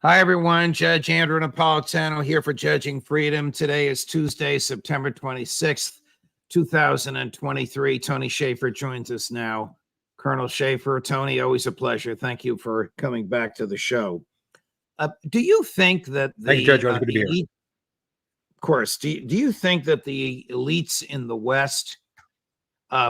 Hi, everyone. Judge Andrew Napolitano here for Judging Freedom. Today is Tuesday, September 26th, 2023. Tony Shaffer joins us now. Colonel Shaffer, Tony, always a pleasure. Thank you for coming back to the show. Do you think that Thank you, Judge. Always good to be here. elite, of course, do you think that the elites in the West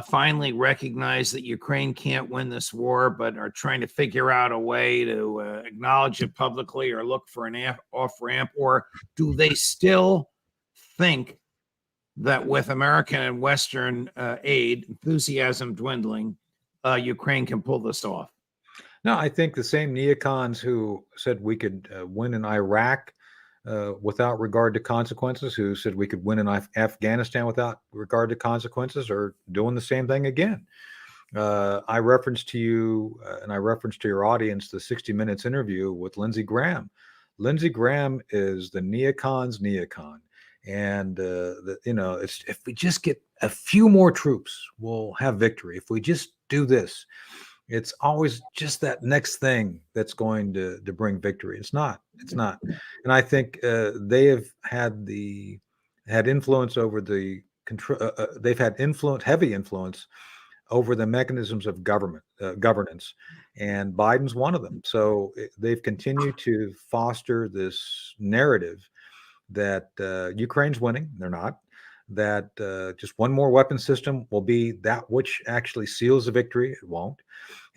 finally recognize that Ukraine can't win this war, but are trying to figure out a way to acknowledge it publicly or look for an off ramp? Or do they still think that with American and Western aid, enthusiasm dwindling, Ukraine can pull this off? No, I think the same neocons who said we could win in Iraq without regard to consequences, who said we could win in Afghanistan without regard to consequences, are doing the same thing again. I referenced to you and I referenced to your audience the 60 Minutes interview with Lindsey Graham. Lindsey Graham is the neocon's neocon. And, it's, if we just get a few more troops, we'll have victory. If we just do this, it's always just that next thing that's going to bring victory. It's not. And I think they have had influence over the control. They've had heavy influence over the mechanisms of governance, and Biden's one of them. So they've continued to foster this narrative that Ukraine's winning. They're not. That just one more weapon system will be that which actually seals the victory. It won't.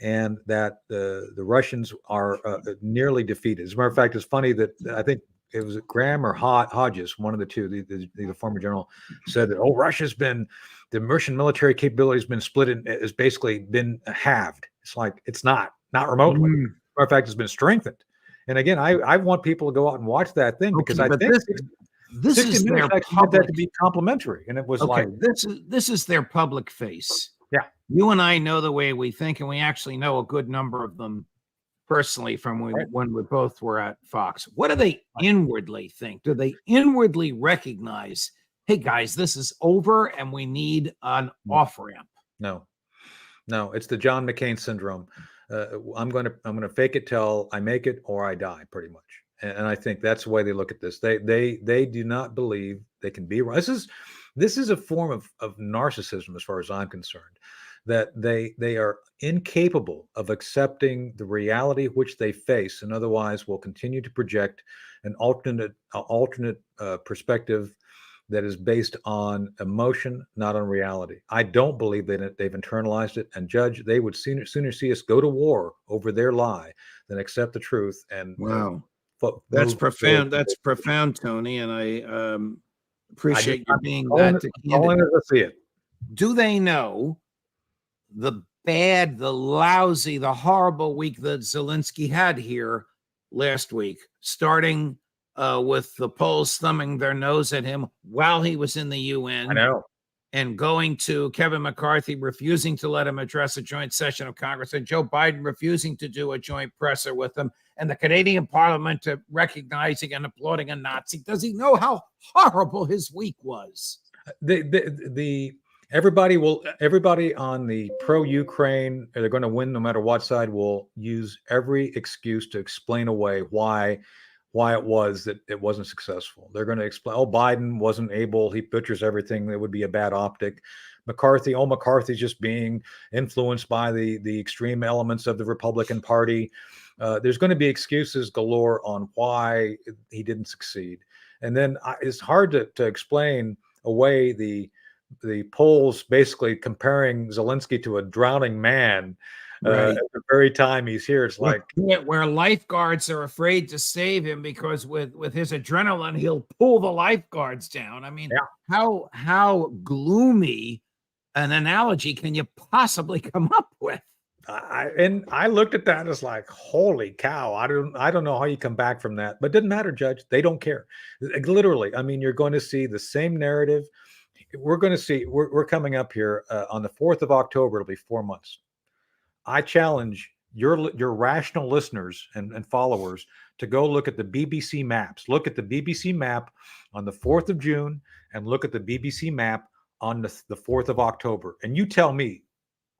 And that the Russians are nearly defeated. As a matter of fact, it's funny that I think it was Graham or Hodges, one of the two, the former general, said that, the Russian military capability has been split and has basically been halved. It's like, it's not remotely. As a matter of fact, it's been strengthened. And again, I want people to go out and watch that thing, because I think this is their public, that to be complimentary. And it was this is their public face. Yeah. You and I know the way we think, and we actually know a good number of them personally from when we both were at Fox. What do they inwardly think? Do they inwardly recognize, hey guys, this is over and we need an off ramp? No, it's the John McCain syndrome. I'm going to fake it till I make it or I die, pretty much. And I think that's the way they look at this. They do not believe they can be right. This is a form of narcissism, as far as I'm concerned, that they are incapable of accepting the reality which they face, and otherwise will continue to project an alternate perspective that is based on emotion, not on reality. I don't believe that they've internalized it. And Judge, they would sooner see us go to war over their lie than accept the truth. And wow. That's profound. That's profound, Tony. And I appreciate you being that. Let's see it. Do they know the bad, the lousy, the horrible week that Zelensky had here last week, starting with the Poles thumbing their nose at him while he was in the UN? I know. And going to Kevin McCarthy, refusing to let him address a joint session of Congress, and Joe Biden refusing to do a joint presser with him, and the Canadian Parliament recognizing and applauding a Nazi. Does he know how horrible his week was? Everybody on the pro-Ukraine, they're going to win no matter what side, will use every excuse to explain away why it was that it wasn't successful. They're going to explain, Biden wasn't able, he butchers everything, that would be a bad optic. McCarthy's just being influenced by the extreme elements of the Republican Party. There's going to be excuses galore on why he didn't succeed. And then it's hard to explain away the polls basically comparing Zelensky to a drowning man. At the very time he's here, it's like where lifeguards are afraid to save him because with his adrenaline he'll pull the lifeguards down. I mean, how gloomy an analogy can you possibly come up with? I looked at that as like, holy cow! I don't know how you come back from that, but it doesn't matter, Judge. They don't care. Literally, I mean, you're going to see the same narrative. We're going to see. We're coming up here on the 4th of October. It'll be 4 months. I challenge your rational listeners and followers to go look at the BBC maps. Look at the BBC map on the 4th of June and look at the BBC map on the 4th of October. And you tell me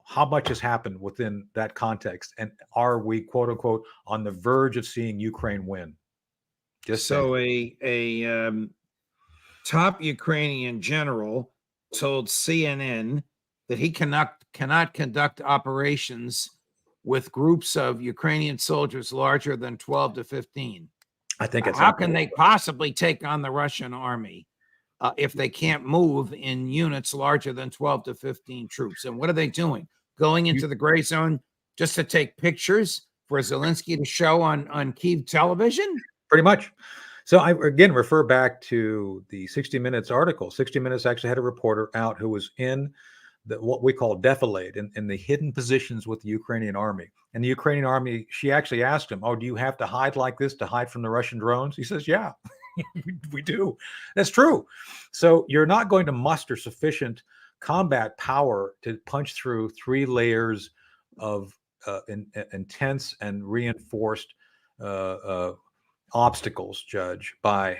how much has happened within that context. And are we, quote unquote, on the verge of seeing Ukraine win? Just saying. So a top Ukrainian general told CNN that he cannot conduct operations with groups of Ukrainian soldiers larger than 12 to 15. I think it's How can they possibly take on the Russian army if they can't move in units larger than 12 to 15 troops? And what are they doing? Going into the gray zone just to take pictures for Zelensky to show on Kyiv television? pretty much. So I again refer back to the 60 Minutes article. 60 Minutes actually had a reporter out who was in what we call defilade in the hidden positions with the Ukrainian army. And the Ukrainian army, she actually asked him, "Oh, do you have to hide like this to hide from the Russian drones?" He says, "Yeah, we do." That's true. So you're not going to muster sufficient combat power to punch through 3 layers of intense and reinforced obstacles, Judge, by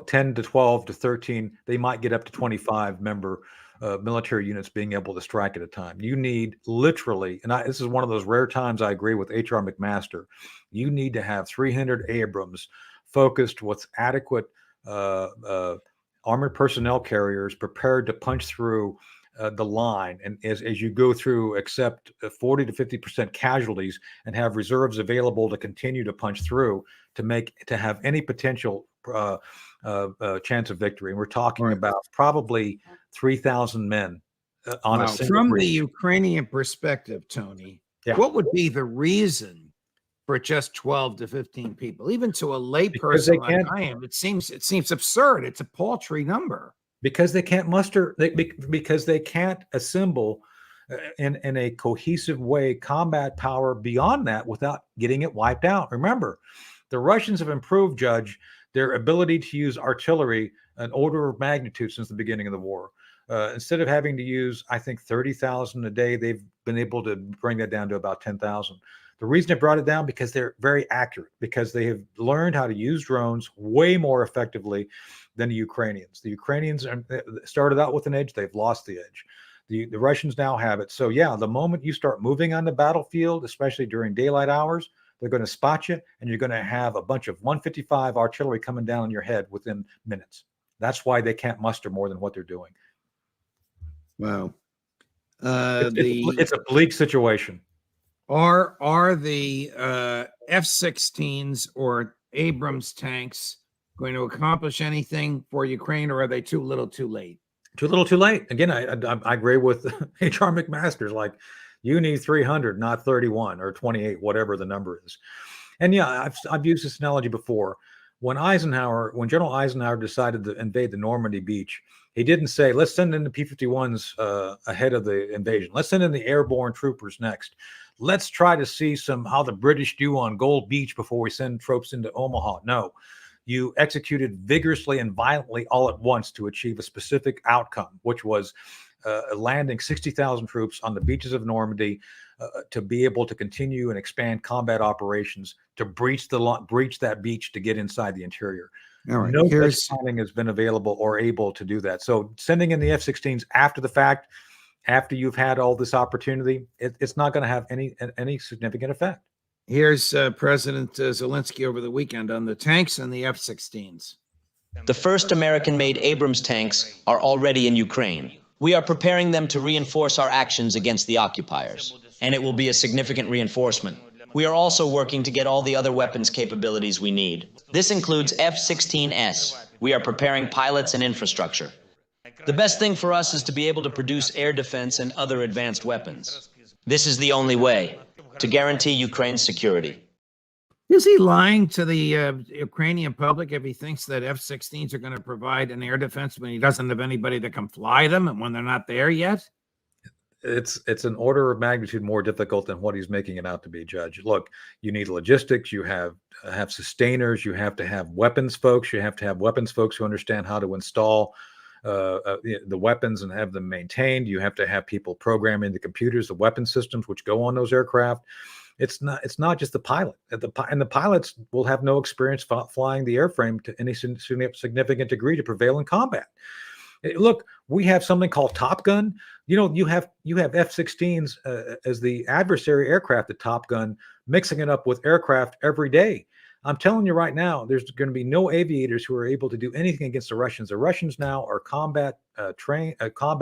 10 to 12 to 13. They might get up to 25 member military units being able to strike at a time. You need literally, and this is one of those rare times I agree with H.R. McMaster, you need to have 300 Abrams focused with adequate armored personnel carriers prepared to punch through the line, and as you go through, accept 40 to 50% casualties and have reserves available to continue to punch through to have any potential chance of victory. And we're talking about probably 3,000 men on a single From breach. the Ukrainian perspective, Tony, Yeah. what would be the reason for just 12 to 15 people? Even to a Because they layperson like I am, it seems absurd. It's a paltry number. Because they can't muster, because they can't assemble in a cohesive way combat power beyond that without getting it wiped out. Remember, the Russians have improved, Judge, their ability to use artillery an order of magnitude since the beginning of the war. Instead of having to use, I think, 30,000 a day, they've been able to bring that down to about 10,000. The reason they brought it down because they're very accurate, because they have learned how to use drones way more effectively than the Ukrainians. The Ukrainians started out with an edge; they've lost the edge. The Russians now have it. So yeah, the moment you start moving on the battlefield, especially during daylight hours, they're going to spot you, and you're going to have a bunch of 155 artillery coming down on your head within minutes. That's why they can't muster more than what they're doing. Wow. It's a bleak situation. Are the F-16s or Abrams tanks going to accomplish anything for Ukraine, or are they too little, too late? Too little, too late. Again, I agree with H.R. McMaster's. Like, you need 300, not 31 or 28, whatever the number is. And yeah, I've used this analogy before. When General Eisenhower decided to invade the Normandy beach, he didn't say, let's send in the P-51s ahead of the invasion. Let's send in the airborne troopers next. Let's try to see how the British do on Gold Beach before we send troops into Omaha. No, you executed vigorously and violently all at once to achieve a specific outcome, which was landing 60,000 troops on the beaches of Normandy to be able to continue and expand combat operations to breach that beach to get inside the interior. All right. No such planning has been available or able to do that. So sending in the F-16s after the fact, after you've had all this opportunity, it's not going to have any significant effect. Here's President Zelensky over the weekend on the tanks and the F-16s. The first American-made Abrams tanks are already in Ukraine. We are preparing them to reinforce our actions against the occupiers, and it will be a significant reinforcement. We are also working to get all the other weapons capabilities we need. This includes F-16S. We are preparing pilots and infrastructure. The best thing for us is to be able to produce air defense and other advanced weapons. This is the only way to guarantee Ukraine's security. Is he lying to the Ukrainian public if he thinks that F-16s are going to provide an air defense when he doesn't have anybody that can fly them and when they're not there yet? It's an order of magnitude more difficult than what he's making it out to be, Judge. Look, you need logistics, you have sustainers, you have to have weapons folks, you have to have weapons folks who understand how to install the weapons and have them maintained. You have to have people programming the computers, the weapon systems which go on those aircraft. It's not just the pilot. And the pilots will have no experience flying the airframe to any significant degree to prevail in combat. Look, we have something called Top Gun. You have F-16s as the adversary aircraft at Top Gun, mixing it up with aircraft every day. I'm telling you right now, there's going to be no aviators who are able to do anything against the Russians. The Russians now are combat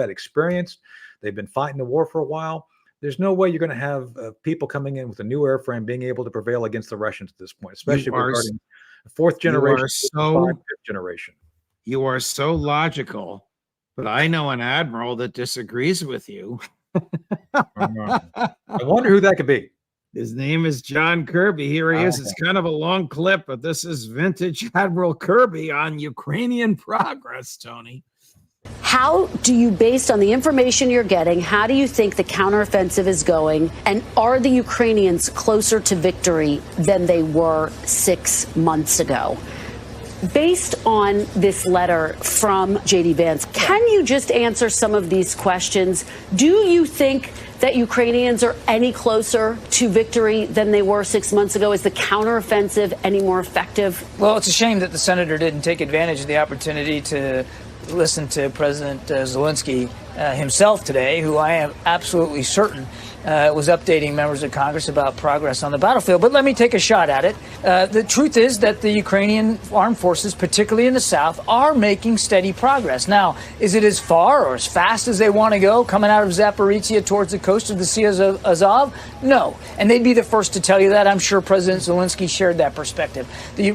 experienced. They've been fighting the war for a while. There's no way you're going to have people coming in with a new airframe being able to prevail against the Russians at this point, especially regarding the fourth generation, fifth generation. You are so logical, but I know an admiral that disagrees with you. I wonder who that could be. His name is John Kirby. Here he is. It's kind of a long clip, but this is vintage Admiral Kirby on Ukrainian progress, Tony. How do you, based on the information you're getting, how do you think the counteroffensive is going? And are the Ukrainians closer to victory than they were 6 months ago? Based on this letter from J.D. Vance, can you just answer some of these questions? Do you think that Ukrainians are any closer to victory than they were 6 months ago? Is the counteroffensive any more effective? Well, it's a shame that the senator didn't take advantage of the opportunity to listen to President Zelensky himself today, who I am absolutely certain was updating members of Congress about progress on the battlefield. But let me take a shot at it. The truth is that the Ukrainian armed forces, particularly in the south, are making steady progress. Now, is it as far or as fast as they want to go coming out of Zaporizhia towards the coast of the Sea of Azov? No. And they'd be the first to tell you that. I'm sure President Zelensky shared that perspective. The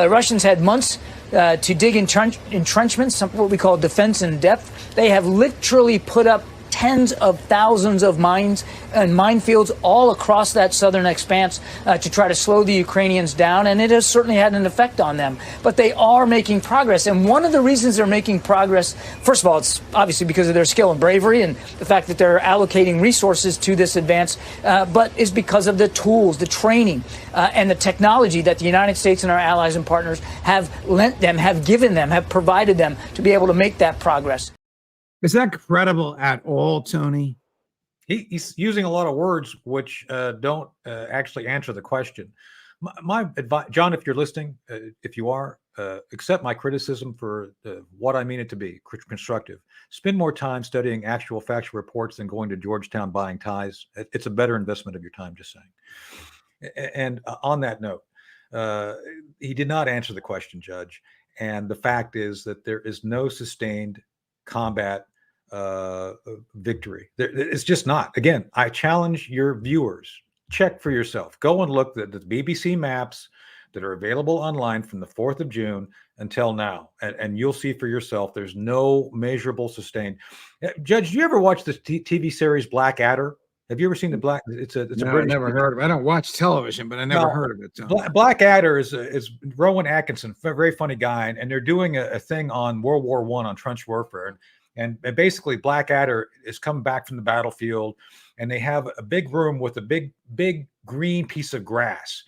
Russians had months to dig entrenchments, what we call defense in depth. They have literally put up tens of thousands of mines and minefields all across that southern expanse to try to slow the Ukrainians down, and it has certainly had an effect on them. But they are making progress, and one of the reasons they're making progress, first of all, it's obviously because of their skill and bravery and the fact that they're allocating resources to this advance, but is because of the tools, the training, and the technology that the United States and our allies and partners have lent them, have given them, have provided them to be able to make that progress. Is that credible at all, Tony? He's using a lot of words which don't actually answer the question. My advice, John, if you're listening, if you are, accept my criticism for what I mean it to be, constructive. Spend more time studying actual factual reports than going to Georgetown buying ties. It's a better investment of your time, just saying. And on that note, he did not answer the question, Judge. And the fact is that there is no sustained combat victory. It's just not. Again, I challenge your viewers. Check for yourself. Go and look at the BBC maps that are available online from the 4th of June until now, and you'll see for yourself there's no measurable sustained. Judge, do you ever watch the TV series Blackadder? Have you ever seen the Black? It's a no, British. I never heard of it. I don't watch television, but I never heard of it. Blackadder is Rowan Atkinson, a very funny guy, and they're doing a thing on World War I on trench warfare. And basically, Blackadder is coming back from the battlefield, and they have a big room with a big green piece of grass.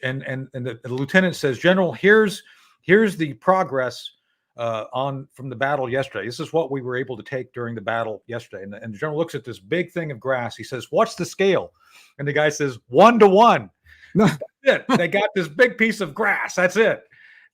And the lieutenant says, "General, here's the progress from the battle yesterday. This is what we were able to take during the battle yesterday." And the general looks at this big thing of grass. He says, "What's the scale?" And the guy says, 1 to 1. That's it. They got this big piece of grass. That's it.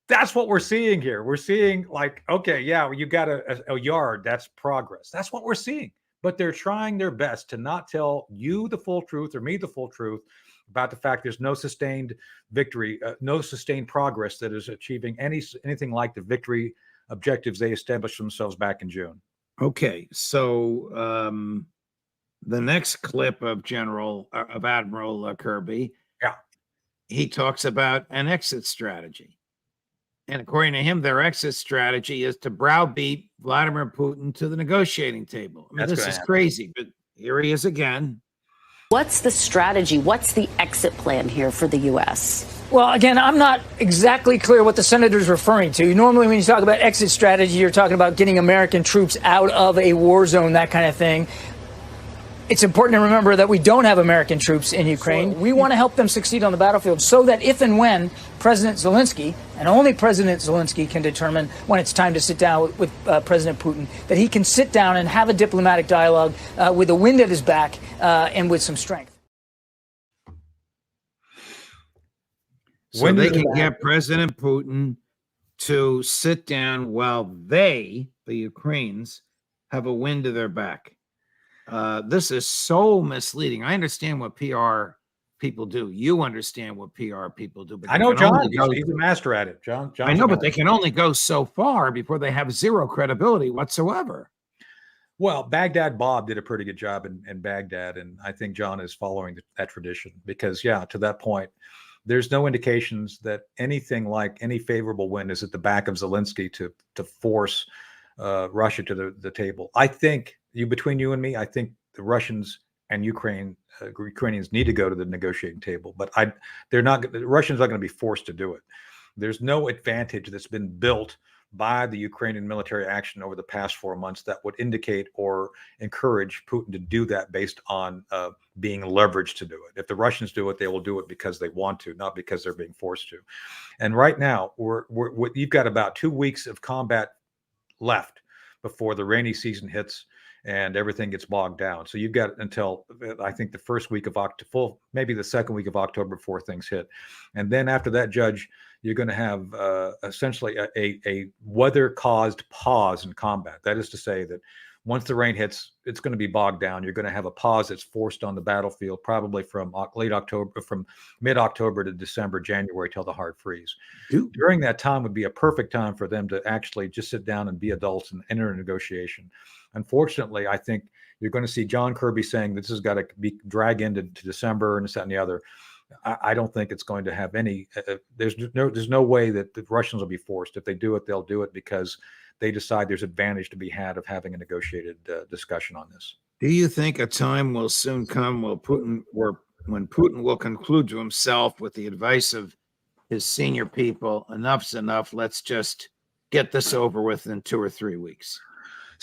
That's what we're seeing here. We're seeing like, okay, yeah, you got a yard. That's progress. That's what we're seeing. But they're trying their best to not tell you the full truth or me the full truth about the fact there's no sustained victory, no sustained progress that is achieving anything like the victory objectives they established themselves back in June. Okay, so the next clip of Admiral Kirby, yeah, he talks about an exit strategy. And according to him, their exit strategy is to browbeat Vladimir Putin to the negotiating table. I mean, this is crazy, but here he is again. What's the strategy? What's the exit plan here for the U.S.? Well, again, I'm not exactly clear what the senator's referring to. Normally, when you talk about exit strategy, you're talking about getting American troops out of a war zone, that kind of thing. It's important to remember that we don't have American troops in Ukraine. We want to help them succeed on the battlefield so that if and when President Zelensky, and only President Zelensky can determine when it's time to sit down with President Putin, that he can sit down and have a diplomatic dialogue with the wind at his back and with some strength. So they can get President Putin to sit down while they, the Ukrainians, have a wind to their back. This is so misleading. I understand what PR people do. You understand what PR people do, but I they know can only John. go- He's a master at it. John's I a know, but master. they can only go so far before they have zero credibility whatsoever. Well, Baghdad Bob did a pretty good job in Baghdad, and I think John is following that tradition because, yeah, to that point, there's no indications that anything like any favorable win is at the back of Zelensky to force Russia to the table. I think between you and me, I think the Russians and Ukrainians need to go to the negotiating table, but the Russians are going to be forced to do it. There's no advantage that's been built by the Ukrainian military action over the past 4 months that would indicate or encourage Putin to do that based on being leveraged to do it. If the Russians do it, they will do it because they want to, not because they're being forced to. And right now, you've got about 2 weeks of combat left before the rainy season hits and everything gets bogged down. So you've got until I think the first week of October, maybe the second week of October before things hit. And then after that, Judge, you're going to have essentially a weather-caused pause in combat. That is to say that once the rain hits, it's going to be bogged down. You're going to have a pause that's forced on the battlefield, probably from mid-October to December, January, till the hard freeze. During that time would be a perfect time for them to actually just sit down and be adults and enter a negotiation. Unfortunately, I think you're going to see John Kirby saying this has got to be dragged into December and this, that, and the other. I don't think it's going to have any. There's no way that the Russians will be forced. If they do it, they'll do it because they decide there's advantage to be had of having a negotiated discussion on this. Do you think a time will soon come when Putin will conclude to himself with the advice of his senior people, enough's enough, let's just get this over with in 2 or 3 weeks?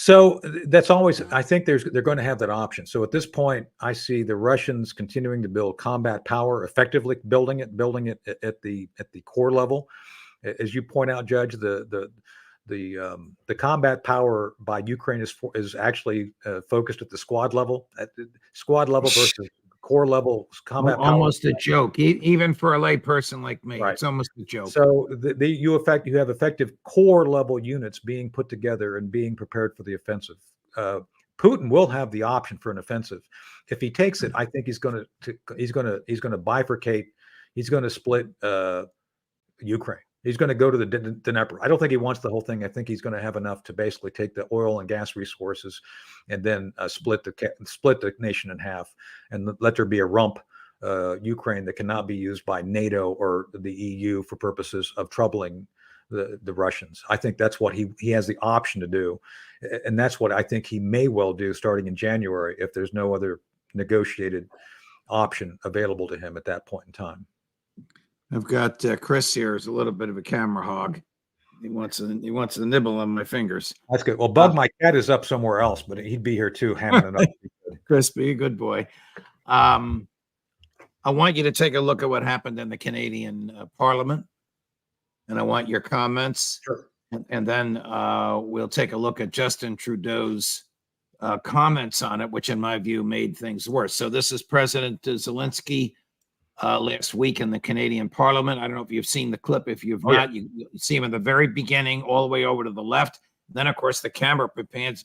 So that's always, I think they're going to have that option. So at this point, I see the Russians continuing to build combat power, effectively building it at the core level. As you point out, Judge, the combat power by Ukraine is actually focused at the squad level, versus core level combat power. Almost a joke, even for a lay person like me. Right. It's almost a joke. So you have effective core level units being put together and being prepared for the offensive. Putin will have the option for an offensive. If he takes it, I think he's going to bifurcate. He's going to split Ukraine. He's going to go to the Dnieper. I don't think he wants the whole thing. I think he's going to have enough to basically take the oil and gas resources and then split the nation in half and let there be a rump Ukraine that cannot be used by NATO or the EU for purposes of troubling the Russians. I think that's what he has the option to do. And that's what I think he may well do starting in January if there's no other negotiated option available to him at that point in time. I've got Chris here is a little bit of a camera hog. He wants to nibble on my fingers. That's good. Well, Bug, my cat is up somewhere else, but he'd be here too, hamming it up. Chris, be a good boy. I want you to take a look at what happened in the Canadian Parliament, and I want your comments. Sure. And then we'll take a look at Justin Trudeau's comments on it, which in my view made things worse. So this is President Zelensky last week in the Canadian Parliament. I don't know if you've seen the clip. If you've not, you see him at the very beginning, all the way over to the left. Then, of course, the camera pans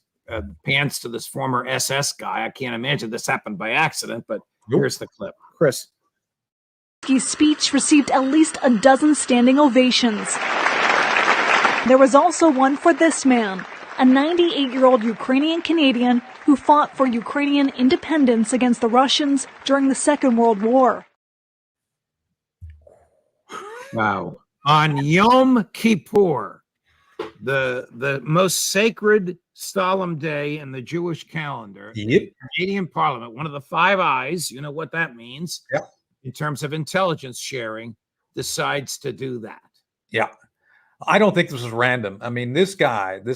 to this former SS guy. I can't imagine this happened by accident, but here's the clip. Chris. His speech received at least a dozen standing ovations. There was also one for this man, a 98-year-old Ukrainian Canadian who fought for Ukrainian independence against the Russians during the Second World War. Wow. On Yom Kippur, the most sacred solemn day in the Jewish calendar, the Canadian Parliament, one of the Five Eyes, you know what that means, in terms of intelligence sharing, decides to do that. Yeah. I don't think this was random. I mean, this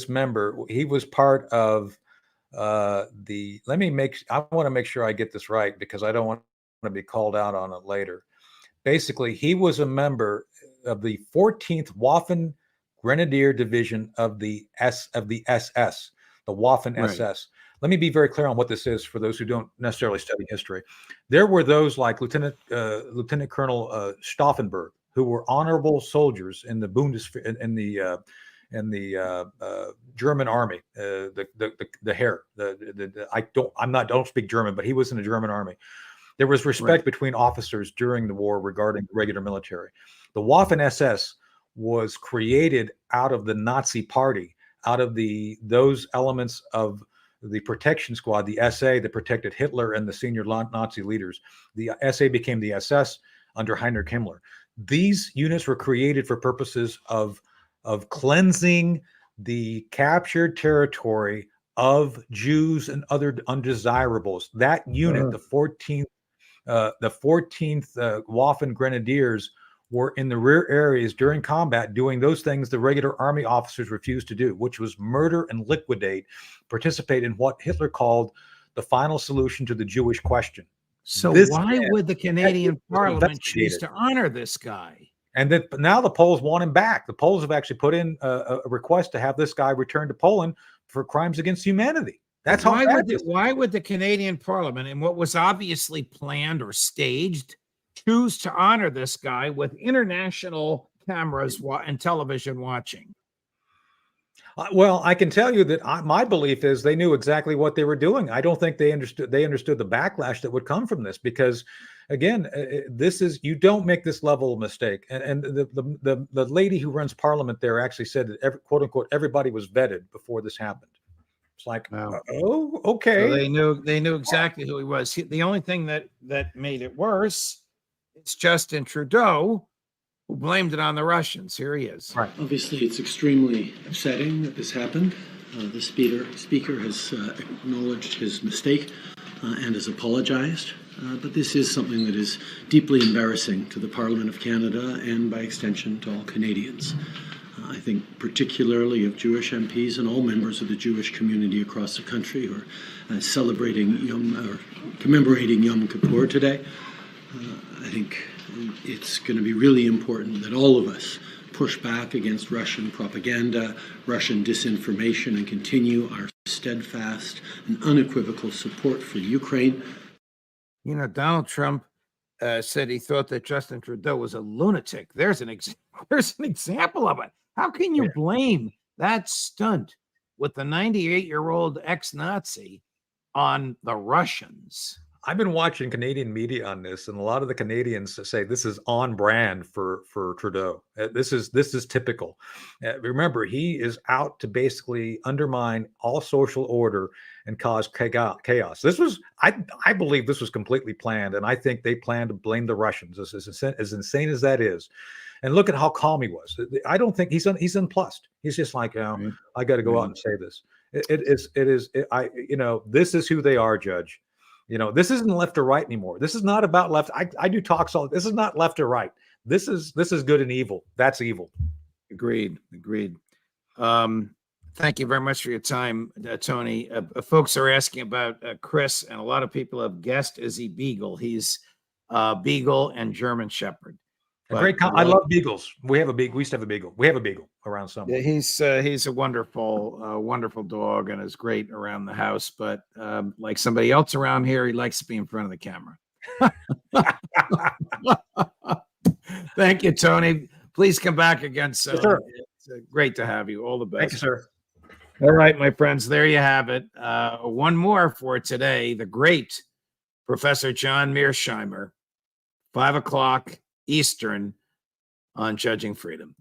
member, he was part of I want to make sure I get this right because I don't want to be called out on it later. Basically, he was a member of the 14th Waffen Grenadier Division of the SS, the Waffen SS. Let me be very clear on what this is for those who don't necessarily study history. There were those like Lieutenant Colonel Stauffenberg, who were honorable soldiers in the Bundeswehr, in the German army, the Heer. I don't speak German, but he was in the German army. There was respect between officers during the war regarding the regular military. The Waffen SS was created out of the Nazi Party, out of those elements of the protection squad, the SA that protected Hitler and the senior Nazi leaders. The SA became the SS under Heinrich Himmler. These units were created for purposes of cleansing the captured territory of Jews and other undesirables. That unit, the 14th Waffen Grenadiers, were in the rear areas during combat doing those things the regular army officers refused to do, which was murder and liquidate, participate in what Hitler called the final solution to the Jewish question. So why would the Canadian Parliament choose to honor this guy? And then now the Poles want him back. The Poles have actually put in a request to have this guy returned to Poland for crimes against humanity. That's how why would the Canadian Parliament, in what was obviously planned or staged, choose to honor this guy with international cameras and television watching? Well, I can tell you that my belief is they knew exactly what they were doing. I don't think they understood the backlash that would come from this, because again, this is, you don't make this level of mistake. And the lady who runs Parliament there actually said that quote unquote everybody was vetted before this happened. It's like, oh, okay. So they knew exactly who he was. The only thing that made it worse, it's Justin Trudeau, who blamed it on the Russians. Here he is. Right. Obviously, it's extremely upsetting that this happened. The speaker has acknowledged his mistake and has apologized. But this is something that is deeply embarrassing to the Parliament of Canada and, by extension, to all Canadians. I think particularly of Jewish MPs and all members of the Jewish community across the country who are commemorating Yom Kippur today. I think it's going to be really important that all of us push back against Russian propaganda, Russian disinformation, and continue our steadfast and unequivocal support for Ukraine. You know, Donald Trump said he thought that Justin Trudeau was a lunatic. There's an example of it. How can you blame that stunt with the 98-year-old ex-Nazi on the Russians? I've been watching Canadian media on this, and a lot of the Canadians say this is on brand for Trudeau. This is typical. Remember, he is out to basically undermine all social order and cause chaos. This was, I believe, this was completely planned, and I think they plan to blame the Russians. As insane as that is, and look at how calm he was. I don't think he's unplussed. He's just like, I got to go out and say this. This is who they are, Judge. You know, this isn't left or right anymore. This is not about left. I do talks all. This is not left or right. This is good and evil. That's evil. Agreed. Thank you very much for your time, Tony. Folks are asking about Chris, and a lot of people have guessed, is he Beagle? He's Beagle and German Shepherd. I love beagles. We used to have a beagle. We have a beagle around somewhere. Yeah, he's a wonderful dog and is great around the house. But like somebody else around here, he likes to be in front of the camera. Thank you, Tony. Please come back again soon. Yes, sir. It's great to have you. All the best. Thank you, sir. All right, my friends, there you have it. One more for today. The great Professor John Mearsheimer, 5 o'clock Eastern on Judging Freedom.